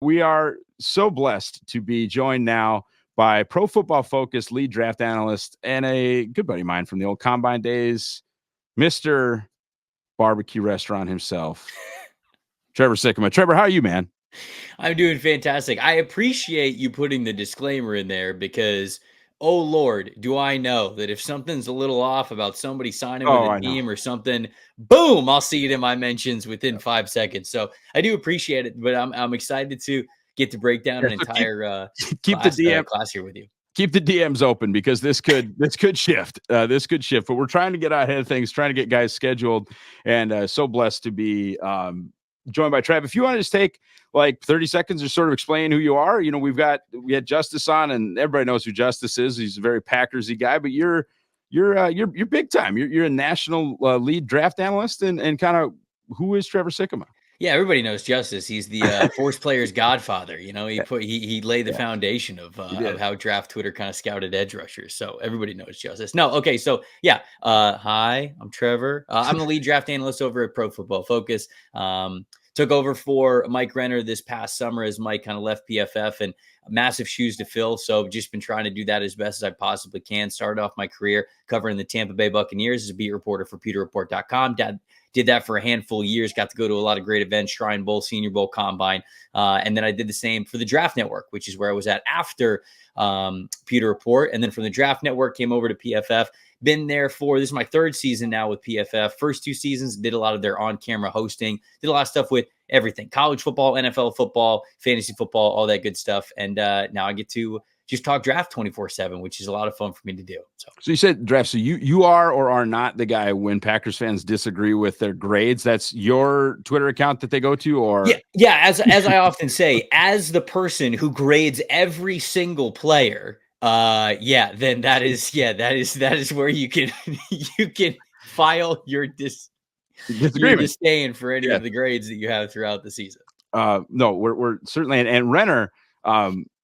We are so blessed to be joined now by Pro Football Focus lead draft analyst and a good buddy of mine from the old Combine days, Mr. Barbecue Restaurant himself, Trevor Sikkema. Trevor, how are you, man? I'm doing fantastic. I appreciate you putting the disclaimer in there because, oh Lord, do I know that if something's a little off about somebody signing with Oh, a I know. team or something, boom, I'll see it in my mentions within 5 seconds. So I do appreciate it, but I'm excited to get to break down Yeah, an so keep entire keep the DM class here with you. keep the DMs open because this could shift. This could shift, but we're trying to get ahead of things, trying to get guys scheduled, and so blessed to be joined by Trev. If you want to just take like 30 seconds or sort of explain who you are, we had Justice on, and everybody knows who Justice is. He's a very Packersy guy, but you're big time. You're a national lead draft analyst, and kind of who is Trevor Sikkema? Yeah, everybody knows Justice. He's the force player's godfather. You know, he laid the Yeah, foundation you of did. how draft Twitter kind of scouted edge rushers. So everybody knows Justice. No, okay, so yeah. Hi, I'm Trevor. I'm the lead draft analyst over at Pro Football Focus. Took over for Mike Renner this past summer as Mike kind of left PFF, and massive shoes to fill. So just been trying to do that as best as I possibly can. Started off my career covering the Tampa Bay Buccaneers as a beat reporter for PewterReport.com. Did that for a handful of years, got to go to a lot of great events, Shrine Bowl, Senior Bowl, Combine. And then I did the same for the Draft Network, which is where I was at after Pewter Report. And then from the Draft Network, came over to PFF. Been there for, this is my third season now with PFF. First 2 seasons, did a lot of their on-camera hosting, did a lot of stuff with everything, college football, NFL football, fantasy football, all that good stuff. And now I get to just talk draft 24/7, which is a lot of fun for me to do. So you said draft. So you are or are not the guy when Packers fans disagree with their grades. That's your Twitter account that they go to, Yeah, or yeah. As I often say, as the person who grades every single player, yeah, then that is where you can you can file your disagreement? disdain for any Yeah. of the grades that you have throughout the season. No, we're certainly, and Renner.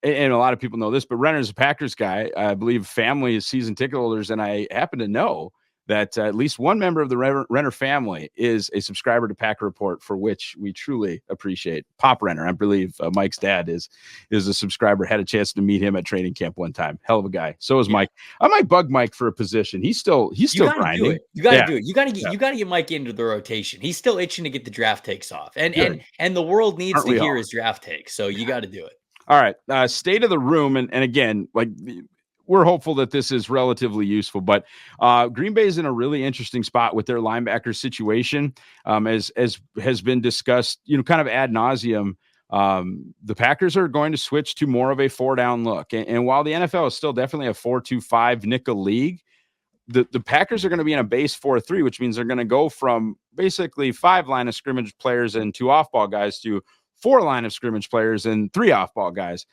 And a lot of people know this, but Renner's a Packers guy. I believe family is season ticket holders, and I happen to know that at least one member of the Renner family is a subscriber to Packer Report, for which we truly appreciate. Pop Renner, I believe Mike's dad is a subscriber. Had a chance to meet him at training camp one time. Hell of a guy. So is Yeah. Mike. I might bug Mike for a position. He's still You got to do grinding. it. You got to Yeah, do it. You got to get yeah, Mike into the rotation. He's still itching to get the draft takes off, and good. the world needs Aren't to we hear all? his draft takes. So you got to do it. All right. State of the room. And again, like we're hopeful that this is relatively useful, but Green Bay is in a really interesting spot with their linebacker situation. As has been discussed, kind of ad nauseum. The Packers are going to switch to more of a 4-down look. And while the NFL is still definitely a 4-2-5 nickel league, the Packers are going to be in a base 4-3, which means they're going to go from basically 5 line of scrimmage players and 2 off-ball guys to 4 line of scrimmage players and 3 off-ball guys.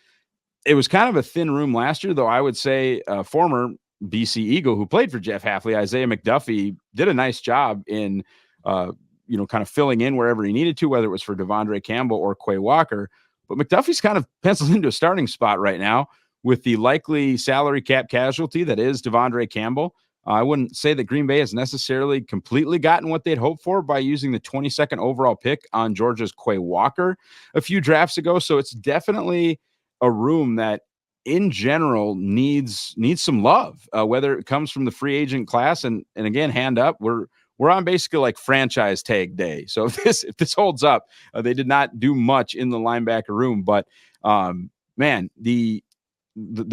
It was kind of a thin room last year, though. I would say former BC Eagle who played for Jeff Hafley, Isaiah McDuffie, did a nice job in, kind of filling in wherever he needed to, whether it was for Devondre Campbell or Quay Walker. But McDuffie's kind of penciled into a starting spot right now with the likely salary cap casualty that is Devondre Campbell. I wouldn't say that Green Bay has necessarily completely gotten what they'd hoped for by using the 22nd overall pick on Georgia's Quay Walker a few drafts ago. So it's definitely a room that in general needs some love, whether it comes from the free agent class. And again, hand up, we're on basically like franchise tag day. So if this holds up, they did not do much in the linebacker room, but man, the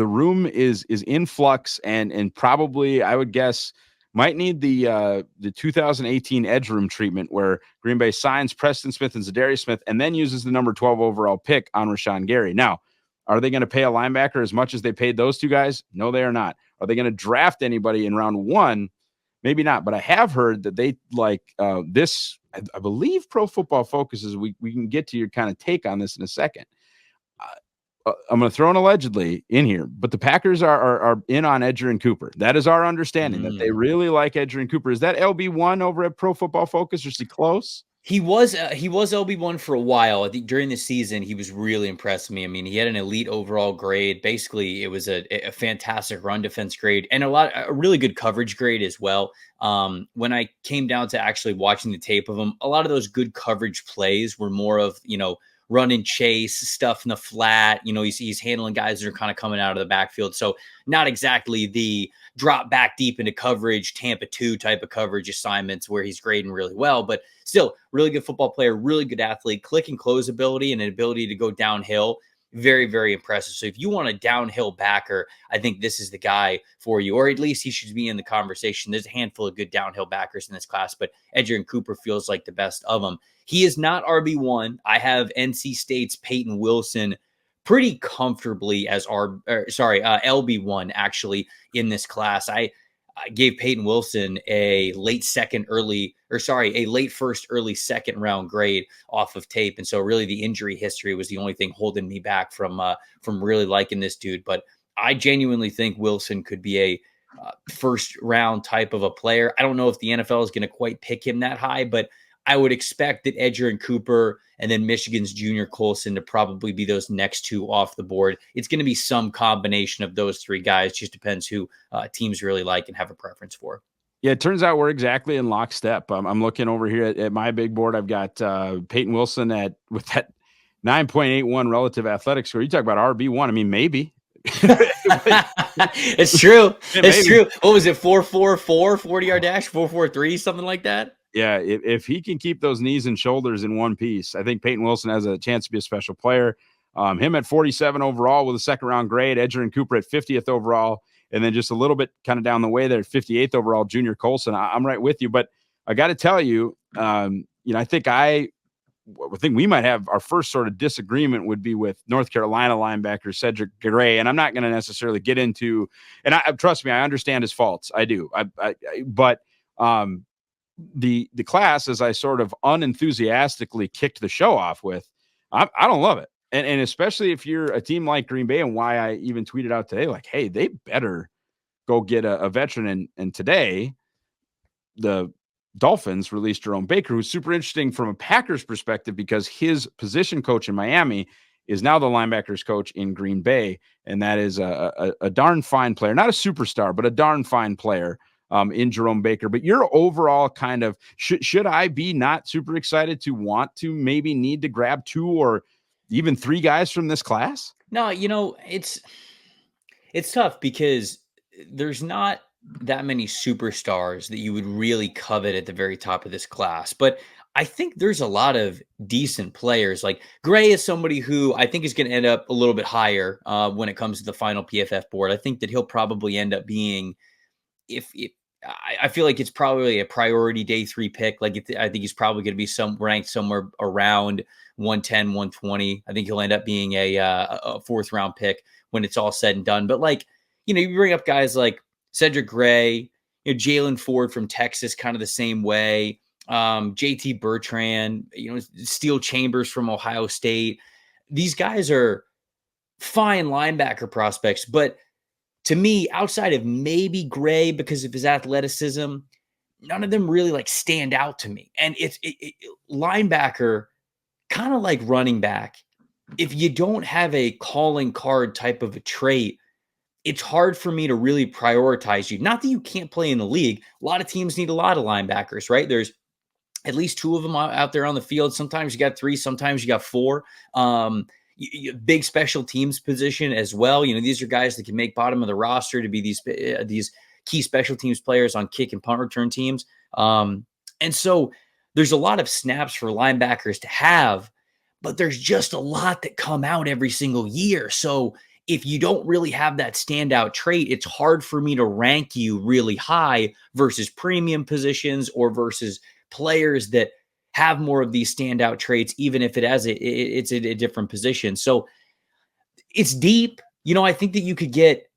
room is in flux, and probably I would guess might need the 2018 edge room treatment where Green Bay signs Preston Smith and Zadarius Smith and then uses the number 12 overall pick on Rashawn Gary. Now, are they going to pay a linebacker as much as they paid those two guys? No, they are not. Are they going to draft anybody in round 1? Maybe not, but I have heard that they like this. I believe Pro Football Focuses. We can get to your kind of take on this in a second. I'm going to throw an allegedly in here, but the Packers are in on Edgerrin Cooper. That is our understanding that they really like Edgerrin Cooper. Is that LB1 over at Pro Football Focus, or is he close? He was LB1 for a while. I think during the season he was really impressed me. I mean, he had an elite overall grade. Basically, it was a fantastic run defense grade and a really good coverage grade as well. When I came down to actually watching the tape of him, a lot of those good coverage plays were more of run and chase stuff in the flat. He's handling guys that are kind of coming out of the backfield. So not exactly the drop back deep into coverage, Tampa 2 type of coverage assignments where he's grading really well, but still really good football player, really good athlete, click and close ability and an ability to go downhill. Very, very impressive. So if you want a downhill backer, I think this is the guy for you, or at least he should be in the conversation. There's a handful of good downhill backers in this class, but Edgerrin Cooper feels like the best of them. He is not RB1. I have NC State's Peyton Wilson pretty comfortably as LB1 actually in this class. I gave Peyton Wilson a late first, early second round grade off of tape. And so really the injury history was the only thing holding me back from really liking this dude. But I genuinely think Wilson could be a first round type of a player. I don't know if the NFL is going to quite pick him that high, but I would expect that Edgerrin Cooper and then Michigan's Junior Colson to probably be those next two off the board. It's going to be some combination of those three guys. Just depends who teams really like and have a preference for. Yeah, it turns out we're exactly in lockstep. I'm looking over here at my big board. I've got Peyton Wilson with that 9.81 relative athletic score. You talk about RB1. I mean, maybe. It's true. It's true. What was it? 4.44, 40-yard dash, 4.43, something like that? Yeah, if he can keep those knees and shoulders in one piece, I think Peyton Wilson has a chance to be a special player. Him at 47 overall with a second round grade, Edgerrin Cooper at 50th overall, and then just a little bit kind of down the way there, 58th overall, Junior Colson. I'm right with you, but I got to tell you, I think we might have our first sort of disagreement would be with North Carolina linebacker Cedric Gray, and I'm not going to necessarily get into, and trust me, I understand his faults, I do, but the class, as I sort of unenthusiastically kicked the show off with, I don't love it. And especially if you're a team like Green Bay, and why I even tweeted out today, like, hey, they better go get a veteran. And today, the Dolphins released Jerome Baker, who's super interesting from a Packers perspective because his position coach in Miami is now the linebackers coach in Green Bay. And that is a darn fine player, not a superstar, but a darn fine player in Jerome Baker. But your overall kind of, should I be not super excited to want to maybe need to grab 2 or even 3 guys from this class? No, it's tough because there's not that many superstars that you would really covet at the very top of this class. But I think there's a lot of decent players. Like Gray is somebody who I think is going to end up a little bit higher when it comes to the final PFF board. I think that he'll probably end up being, I feel like it's probably a priority day 3 pick. I think he's probably going to be ranked somewhere around 110, 120. I think he'll end up being a 4th round pick when it's all said and done. But you bring up guys like Cedric Gray, Jalen Ford from Texas, kind of the same way. JT Bertrand, Steel Chambers from Ohio State. These guys are fine linebacker prospects, but to me, outside of maybe Gray because of his athleticism, none of them really stand out to me. And it's linebacker, kind of like running back. If you don't have a calling card type of a trait, it's hard for me to really prioritize you. Not that you can't play in the league. A lot of teams need a lot of linebackers, right? There's at least 2 of them out there on the field. Sometimes you got 3, sometimes you got 4. Big special teams position as well. These are guys that can make bottom of the roster to be these key special teams players on kick and punt return teams. And so there's a lot of snaps for linebackers to have, but there's just a lot that come out every single year. So if you don't really have that standout trait, it's hard for me to rank you really high versus premium positions or versus players that have more of these standout traits, even if it's a different position. So it's deep. I think that you could get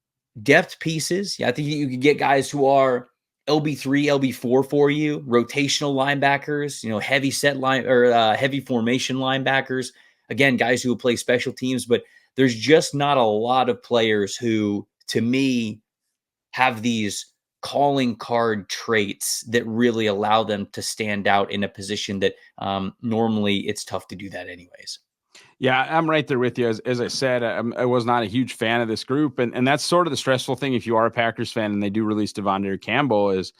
depth pieces. Yeah, I think you could get guys who are LB3, LB4 for you, rotational linebackers, heavy set line or heavy formation linebackers. Again, guys who will play special teams, but there's just not a lot of players who, to me, have these calling card traits that really allow them to stand out in a position that normally it's tough to do that anyways. Yeah, I'm right there with you. As I said, I was not a huge fan of this group. And that's sort of the stressful thing if you are a Packers fan and they do release Devondre Campbell is,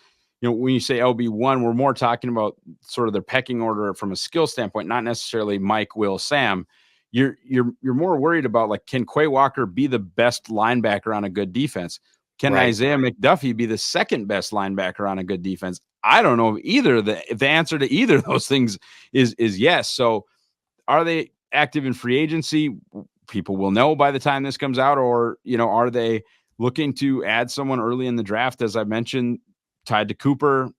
when you say LB1, we're more talking about sort of their pecking order from a skill standpoint, not necessarily Mike, Will, Sam. You're more worried about, like, can Quay Walker be the best linebacker on a good defense? Can Isaiah McDuffie be the second best linebacker on a good defense? I don't know either. If the answer to either of those things is yes. So are they active in free agency? People will know by the time this comes out, or, are they looking to add someone early in the draft, as I mentioned, tied to Cooper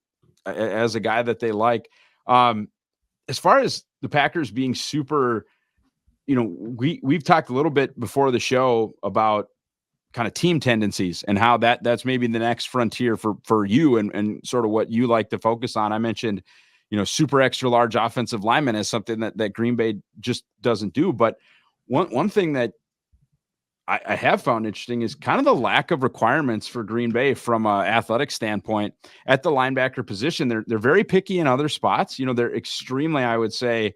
as a guy that they like. As far as the Packers being super, we've talked a little bit before the show about kind of team tendencies and how that's maybe the next frontier for you and sort of what you like to focus on. I mentioned, super extra large offensive linemen is something that Green Bay just doesn't do. But one thing that I have found interesting is kind of the lack of requirements for Green Bay from an athletic standpoint at the linebacker position. They're very picky in other spots. They're extremely, I would say,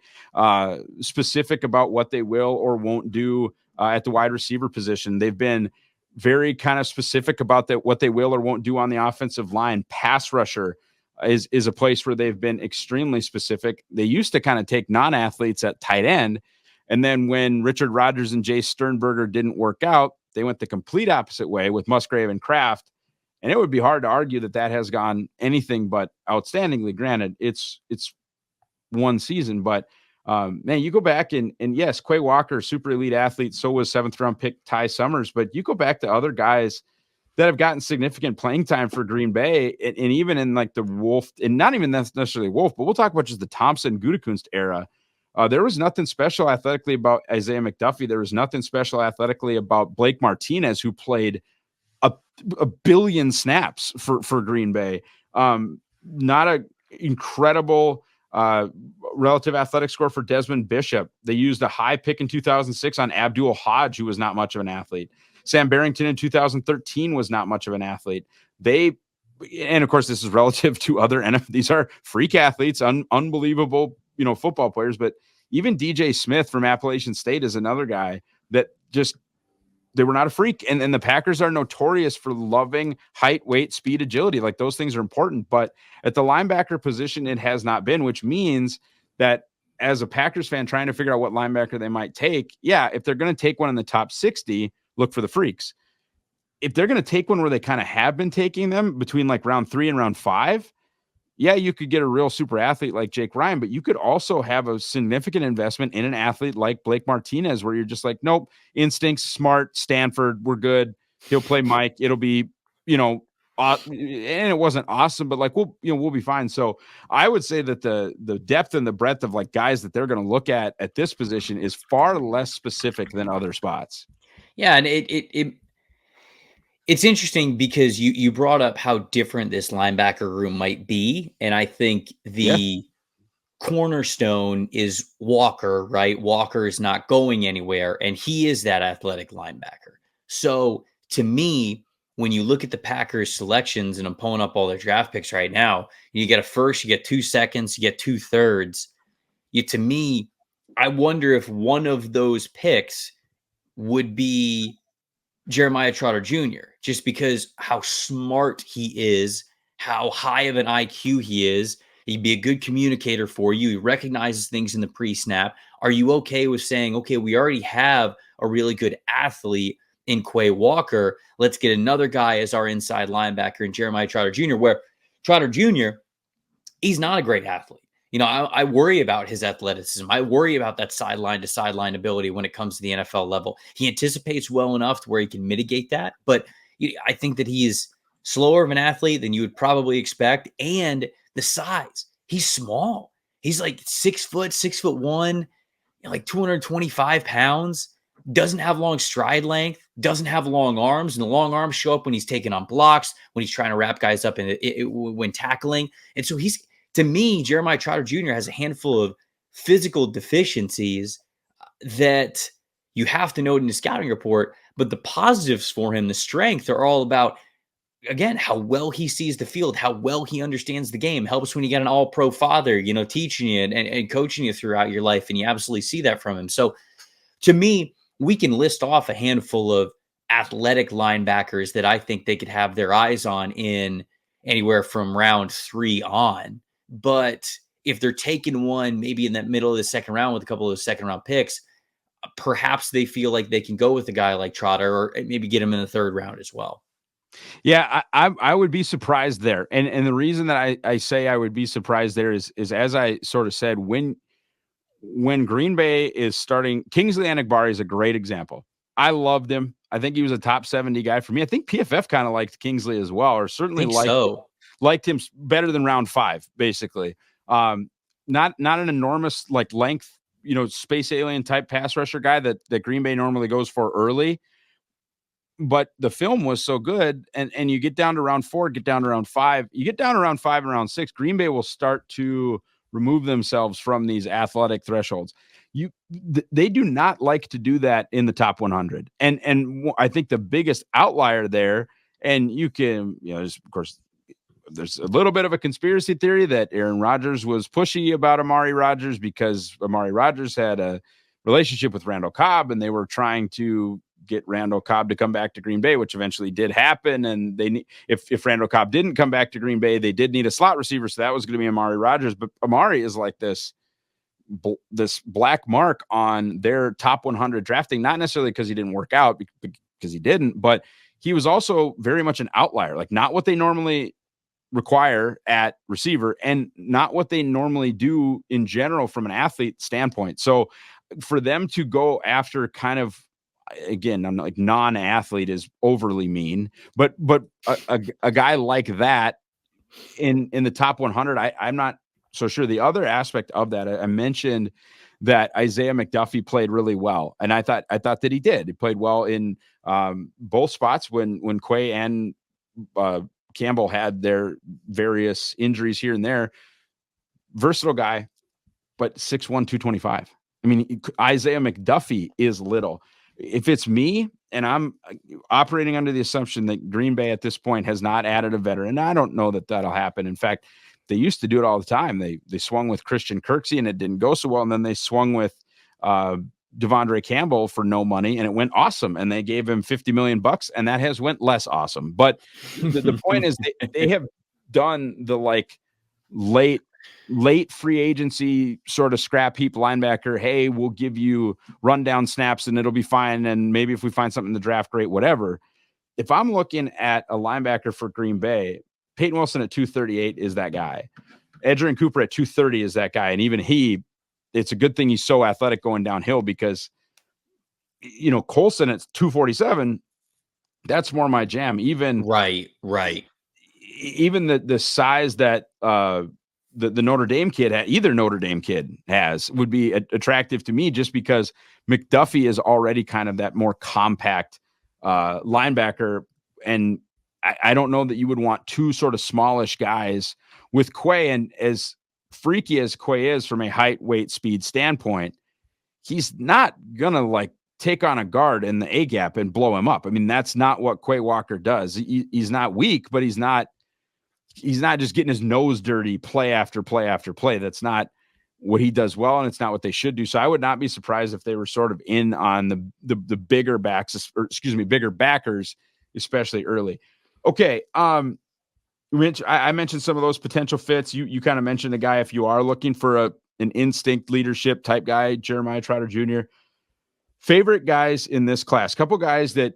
specific about what they will or won't do at the wide receiver position. They've been very kind of specific about what they will or won't do on the offensive line. Pass rusher is a place where they've been extremely specific. They used to kind of take non-athletes at tight end. And then when Richard Rodgers and Jay Sternberger didn't work out, they went the complete opposite way with Musgrave and Kraft. And it would be hard to argue that has gone anything but outstandingly. Granted, it's one season, but man, you go back and yes, Quay Walker, super elite athlete. So was 7th round pick Ty Summers. But you go back to other guys that have gotten significant playing time for Green Bay, and even in like the Wolf, and not even necessarily Wolf, but we'll talk about just the Thompson Gutekunst era. There was nothing special athletically about Isaiah McDuffie. There was nothing special athletically about Blake Martinez, who played a billion snaps for Green Bay. Not a incredible relative athletic score for Desmond Bishop. They used a high pick in 2006 on Abdul Hodge, who was not much of an athlete. Sam Barrington in 2013 was not much of an athlete. And of course, this is relative to other NFL. These are freak athletes, unbelievable, football players. But even DJ Smith from Appalachian State is another guy that just, they were not a freak. And the Packers are notorious for loving height, weight, speed, agility. Like, those things are important. But at the linebacker position, it has not been, which means that as a Packers fan trying to figure out what linebacker they might take, if they're going to take one in the top 60, look for the freaks. If they're going to take one where they kind of have been taking them between like round 3 and round 5, you could get a real super athlete like Jake Ryan, but you could also have a significant investment in an athlete like Blake Martinez, where you're just like, nope, instincts, smart, Stanford, we're good. He'll play Mike. It'll be, and it wasn't awesome, but like, we'll be fine. So I would say that the depth and the breadth of like guys that they're going to look at this position is far less specific than other spots. Yeah. And it's interesting because you brought up how different this linebacker room might be. And I think the cornerstone is Walker, right? Walker is not going anywhere, and he is that athletic linebacker. So to me, when you look at the Packers selections, and I'm pulling up all their draft picks right now, you get a first, you get 2 seconds, you get 2/3. To me, I wonder if one of those picks would be Jeremiah Trotter Jr., just because how smart he is, how high of an IQ he is. He'd be a good communicator for you. He recognizes things in the pre-snap. Are you okay with saying, okay, we already have a really good athlete in Quay Walker. Let's get another guy as our inside linebacker in Jeremiah Trotter Jr., where Trotter Jr., he's not a great athlete. I worry about his athleticism. I worry about that sideline to sideline ability when it comes to the NFL level. He anticipates well enough to where he can mitigate that. But I think that he is slower of an athlete than you would probably expect. And the size, he's small. He's like 6 foot, 6'1", like 225 pounds, doesn't have long stride length, doesn't have long arms. And the long arms show up when he's taking on blocks, when he's trying to wrap guys up when tackling. And so to me, Jeremiah Trotter Jr. has a handful of physical deficiencies that you have to note in the scouting report, but the positives for him, the strength, are all about, again, how well he sees the field, how well he understands the game. Helps when you get an all-pro father, teaching you and coaching you throughout your life, and you absolutely see that from him. So to me, we can list off a handful of athletic linebackers that I think they could have their eyes on in anywhere from round 3 on. But if they're taking one maybe in that middle of the second round with a couple of those second round picks, perhaps they feel like they can go with a guy like Trotter or maybe get him in the third round as well. Yeah, I would be surprised there. And the reason that I say I would be surprised there is as I sort of said, when Green Bay is starting, Kingsley Enagbari is a great example. I loved him. I think he was a top 70 guy for me. I think PFF kind of liked Kingsley as well, or I certainly think so. liked him better than round 5, basically. Not an enormous like length, space alien type pass rusher guy that Green Bay normally goes for early. But the film was so good, and you get down to round 4, get down to round 5, you get down to round 5 and round 6, Green Bay will start to remove themselves from these athletic thresholds. They do not like to do that in the top 100. And I think the biggest outlier there, and you can, of course, there's a little bit of a conspiracy theory that Aaron Rodgers was pushy about Amari Rodgers because Amari Rodgers had a relationship with Randall Cobb, and they were trying to get Randall Cobb to come back to Green Bay, which eventually did happen. And if Randall Cobb didn't come back to Green Bay, they did need a slot receiver, so that was going to be Amari Rodgers. But Amari is like this black mark on their top 100 drafting, not necessarily because he didn't work out, because he didn't, but he was also very much an outlier, like not what they normally require at receiver and not what they normally do in general from an athlete standpoint. So for them to go after kind of, again, I'm not like non-athlete is overly mean, but a guy like that in the top 100, I'm not so sure. The other aspect of that, I mentioned that Isaiah McDuffie played really well, and I thought that he did. He played well in both spots when Quay and Campbell had their various injuries here and there. Versatile guy, but 6'1", 225. I mean, Isaiah McDuffie is little. If it's me and I'm operating under the assumption that Green Bay at this point has not added a veteran, I don't know that that'll happen. In fact, they used to do it all the time. They swung with Christian Kirksey and it didn't go so well. And then they swung with Devondre Campbell for no money and it went awesome. And they gave him $50 million and that has went less awesome. But the point is they have done the like late free agency sort of scrap heap linebacker. Hey, we'll give you rundown snaps and it'll be fine. And maybe if we find something in the draft, great, whatever. If I'm looking at a linebacker for Green Bay, Peyton Wilson at 238 is that guy. Adrian Cooper at 230 is that guy. And even it's a good thing he's so athletic going downhill because, Colson at 247, that's more my jam. Even right. Even the size that the Notre Dame kid either Notre Dame kid has would be attractive to me just because McDuffie is already kind of that more compact linebacker. And I don't know that you would want two sort of smallish guys with Quay. And as freaky as Quay is from a height, weight, speed standpoint, he's not going to like take on a guard in the A gap and blow him up. I mean, that's not what Quay Walker does. He's not weak, but he's not just getting his nose dirty play after play after play. That's not what he does well, and it's not what they should do. So I would not be surprised if they were sort of in on the bigger backs, or bigger backers, especially early. Okay, I mentioned some of those potential fits. You kind of mentioned a guy if you are looking for an instinct leadership type guy, Jeremiah Trotter Jr. Favorite guys in this class, couple guys that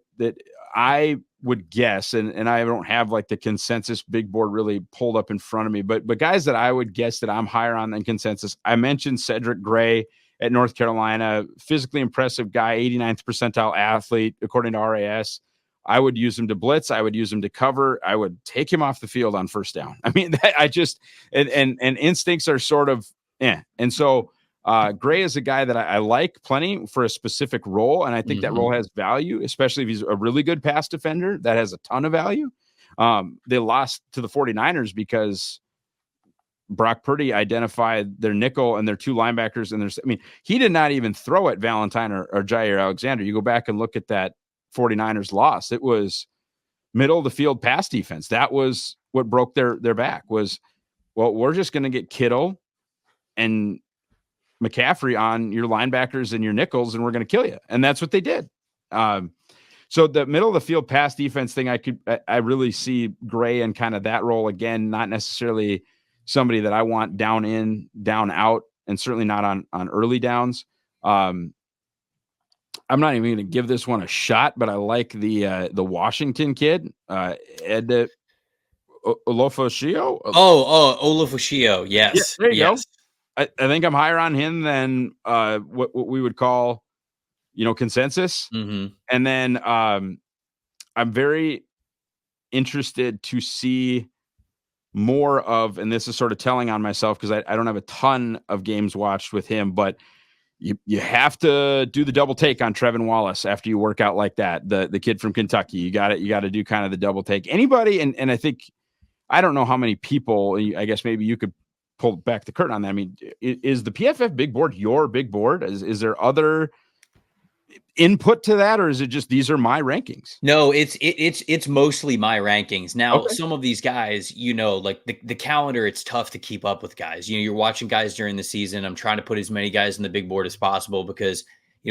I would guess, and I don't have like the consensus big board really pulled up in front of me, but guys that I would guess that I'm higher on than consensus. I mentioned Cedric Gray at North Carolina, physically impressive guy, 89th percentile athlete, according to RAS. I would use him to blitz. I would use him to cover. I would take him off the field on first down. I mean, and instincts are sort of, And so Gray is a guy that I like plenty for a specific role. And I think that role has value, especially if he's a really good pass defender. That has a ton of value. They lost to the 49ers because Brock Purdy identified their nickel and their two linebackers. And he did not even throw at Valentine or Jair Alexander. You go back and look at that 49ers loss. It was middle of the field pass defense. That was what broke their back was, well, we're just going to get Kittle and McCaffrey on your linebackers and your nickels, and we're going to kill you. And that's what they did. So the middle of the field pass defense thing, I really see Gray in kind of that role again, not necessarily somebody that I want down in, down out, and certainly not on early downs. I'm not even going to give this one a shot, but I like the Washington kid, Ed Olofosio. Olafashio. Yeah, Yes. there you go. Yes. I think I'm higher on him than what we would call, consensus. Mm-hmm. And then I'm very interested to see more of, and this is sort of telling on myself because I don't have a ton of games watched with him, but you have to do the double take on Trevin Wallace after you work out like that. The kid from Kentucky, you got to do kind of the double take. Anybody, and I think, I don't know how many people, I guess maybe you could pull back the curtain on that. I mean, is the PFF big board your big board? Is there other input to that, or is it just these are my rankings? No, it's mostly my rankings. Now, Okay. some of these guys, like the calendar, it's tough to keep up with guys. You're watching guys during the season. I'm trying to put as many guys in the big board as possible because,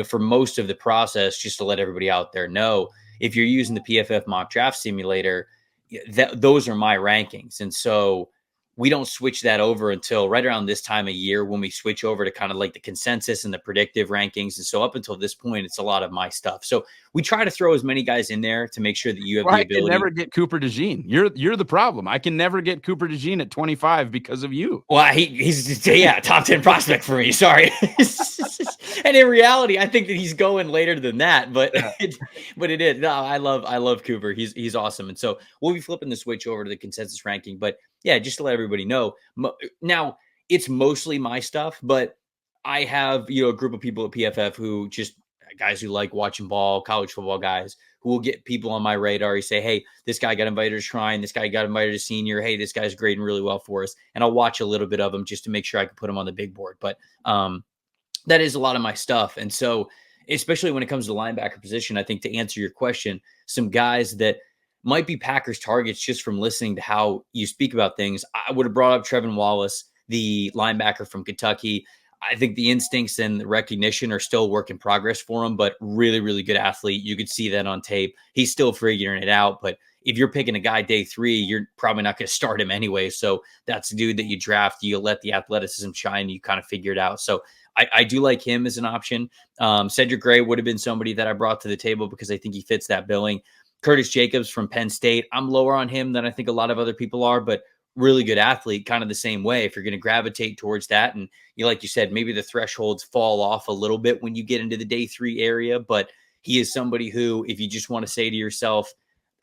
for most of the process, just to let everybody out there know, if you're using the PFF mock draft simulator, those are my rankings. And so we don't switch that over until right around this time of year when we switch over to kind of like the consensus and the predictive rankings. And so up until this point, it's a lot of my stuff. So we try to throw as many guys in there to make sure that you have the I can ability. never get Cooper DeJean. You're the problem. I can never get Cooper DeJean at 25 because of you. Well, he's top 10 prospect for me. Sorry. And in reality, I think that he's going later than that, but it is. No, I love Cooper. He's awesome. And so we'll be flipping the switch over to the consensus ranking. But yeah, just to let everybody know, now it's mostly my stuff, but I have, a group of people at PFF who just guys who like watching ball, college football guys who will get people on my radar. You say, hey, this guy got invited to Shrine. This guy got invited to senior. Hey, this guy's grading really well for us. And I'll watch a little bit of them just to make sure I can put him on the big board. But that is a lot of my stuff. And so, especially when it comes to the linebacker position, I think to answer your question, some guys that might be Packers targets just from listening to how you speak about things. I would have brought up Trevin Wallace, the linebacker from Kentucky. I think the instincts and the recognition are still work in progress for him, but really, really good athlete. You could see that on tape. He's still figuring it out, but if you're picking a guy day 3, you're probably not going to start him anyway. So that's a dude that you draft. You let the athleticism shine. You kind of figure it out. So I do like him as an option. Cedric Gray would have been somebody that I brought to the table because I think he fits that billing. Curtis Jacobs from Penn State. I'm lower on him than I think a lot of other people are, but really good athlete, kind of the same way. If you're going to gravitate towards that, and like you said, maybe the thresholds fall off a little bit when you get into the day 3 area, but he is somebody who, if you just want to say to yourself,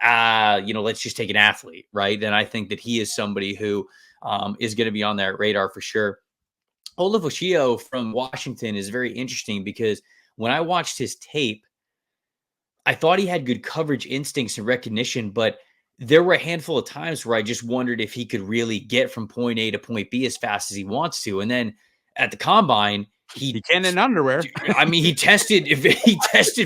let's just take an athlete, right? Then I think that he is somebody who is going to be on that radar for sure. Olafashio from Washington is very interesting because when I watched his tape, I thought he had good coverage instincts and recognition, but there were a handful of times where I just wondered if he could really get from point A to point B as fast as he wants to. And then at the combine, He can in underwear. I mean, he tested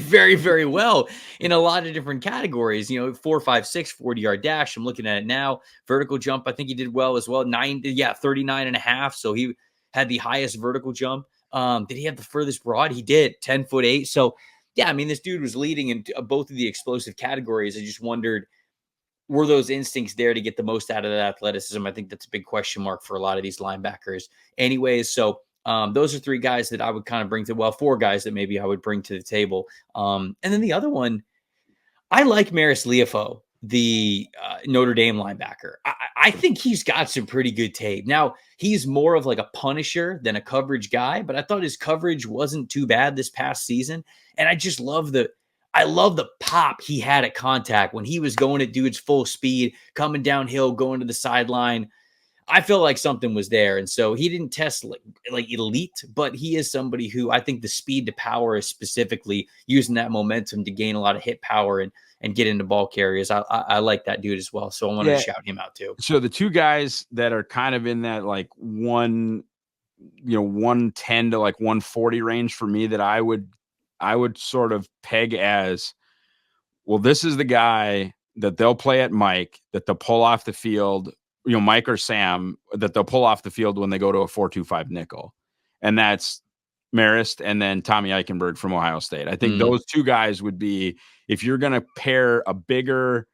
very, very well in a lot of different categories, 4, 5, 6, 40-yard dash. I'm looking at it now. Vertical jump, I think he did well as well. 39.5. So he had the highest vertical jump. Did he have the furthest broad? He did, 10'8". So yeah, I mean, this dude was leading in both of the explosive categories. I just wondered, were those instincts there to get the most out of that athleticism? I think that's a big question mark for a lot of these linebackers. Anyways, so those are 3 guys that I would kind of bring to, 4 guys that maybe I would bring to the table. And then the other one, I like Maris Liufau, the Notre Dame linebacker. I think he's got some pretty good tape. Now, he's more of like a punisher than a coverage guy, but I thought his coverage wasn't too bad this past season. And I just love the pop he had at contact when he was going at dudes full speed, coming downhill, going to the sideline. I feel like something was there. And so he didn't test like elite, but he is somebody who I think the speed to power is specifically using that momentum to gain a lot of hit power and get into ball carriers. I like that dude as well. So I wanted to shout him out too. So the 2 guys that are kind of in that like 110 to like 140 range for me that I would sort of peg as, well, this is the guy that they'll play at Mike, that they'll pull off the field, Mike or Sam, that they'll pull off the field when they go to a 4-2-5 nickel. And that's Marist, and then Tommy Eichenberg from Ohio State. I think those two guys would be, if you're going to pair a bigger,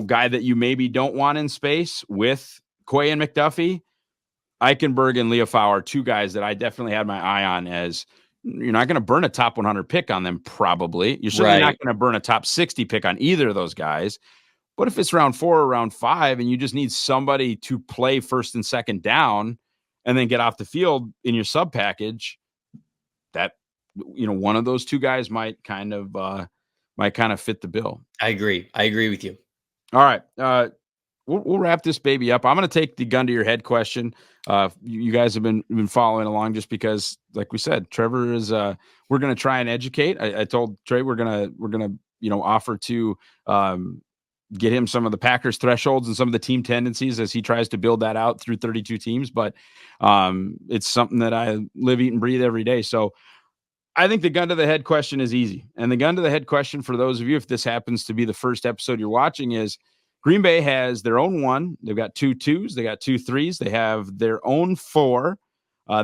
guy that you maybe don't want in space with Quay and McDuffie, Eichenberg and Leofau are two guys that I definitely had my eye on. As you're not going to burn a top 100 pick on them, probably. You're certainly not going to burn a top 60 pick on either of those guys. But if it's round 4 or round 5 and you just need somebody to play first and second down and then get off the field in your sub package, that, one of those two guys might kind of fit the bill. I agree with you. All right. We'll wrap this baby up. I'm going to take the gun to your head question. You guys have been following along just because, like we said, Trevor is, we're going to try and educate. I told Trey, we're going to, offer to, get him some of the Packers thresholds and some of the team tendencies as he tries to build that out through 32 teams. But it's something that I live, eat, and breathe every day. So I think the gun to the head question is easy. And the gun to the head question for those of you, if this happens to be the first episode you're watching, is Green Bay has their own 1. They've got 2 2s. They got 2 3s. They have their own 4.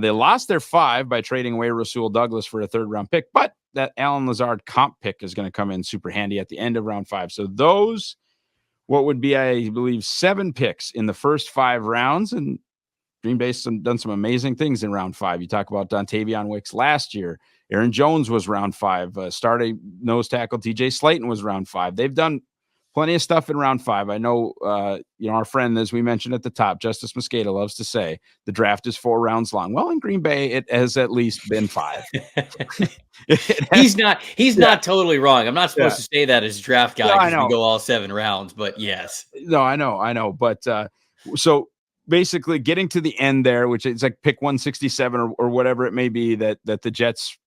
They lost their 5 by trading away Rasul Douglas for a 3rd-round pick. But that Alan Lazard comp pick is going to come in super handy at the end of round 5. So those, what would be, I believe, 7 picks in the first 5 rounds. And Green Bay's done some amazing things in round 5. You talk about Dontavion Wicks last year. Aaron Jones was round 5. Starting nose tackle TJ Slayton was round 5. They've done plenty of stuff in round 5. I know, our friend, as we mentioned at the top, Justice Mosqueda, loves to say the draft is 4 rounds long. Well, in Green Bay, it has at least been 5. He's not totally wrong. I'm not supposed to say that as a draft guy because we go all 7 rounds, but yes. No, I know. But so basically getting to the end there, which is like pick 167 or whatever it may be, that the Jets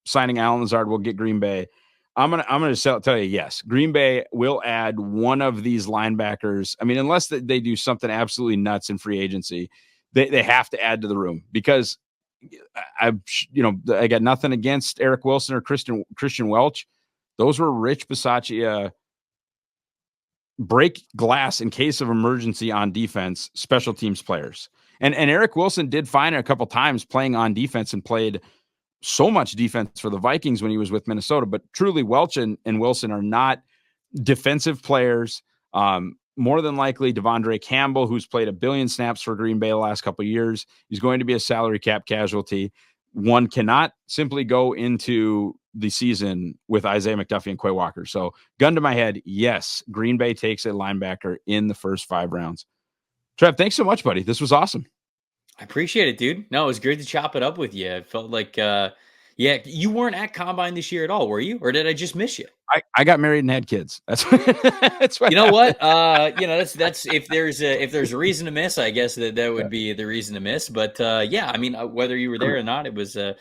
signing Alan Lazard will get Green Bay. I'm gonna tell you, yes, Green Bay will add one of these linebackers. I mean, unless they do something absolutely nuts in free agency, they have to add to the room, because I got nothing against Eric Wilson or Christian Welch. Those were Rich Bisaccia break glass in case of emergency on defense special teams players. And Eric Wilson did fine a couple times playing on defense and played so much defense for the Vikings when he was with Minnesota. But truly, Welch and Wilson are not defensive players. More than likely, Devondre Campbell, who's played 1 billion snaps for Green Bay the last couple of years, is going to be a salary cap casualty. One cannot simply go into the season with Isaiah McDuffie and Quay Walker. So, gun to my head, yes, Green Bay takes a linebacker in the first 5 rounds. Trev, thanks so much, buddy. This was awesome. I appreciate it, dude. No, it was great to chop it up with you. I felt like, you weren't at Combine this year at all, were you? Or did I just miss you? I got married and had kids. That's what you know what? That's if there's a reason to miss, I guess that would be the reason to miss. But I mean, whether you were there or not, it was a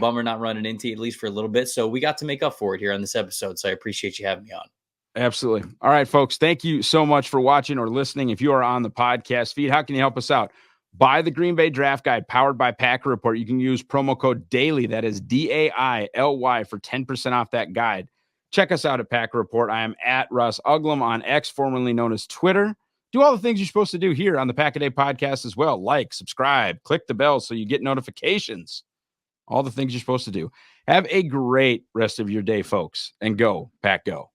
bummer not running into you, at least for a little bit. So we got to make up for it here on this episode. So I appreciate you having me on. Absolutely. All right, folks. Thank you so much for watching or listening. If you are on the podcast feed, how can you help us out? Buy the Green Bay Draft Guide powered by Packer Report. You can use promo code DAILY, that is DAILY, for 10% off that guide. Check us out at Packer Report. I am at Russ Uglem on X, formerly known as Twitter. Do all the things you're supposed to do here on the Pack a Day podcast as well. Like, subscribe, click the bell so you get notifications. All the things you're supposed to do. Have a great rest of your day, folks, and go, Pack, go.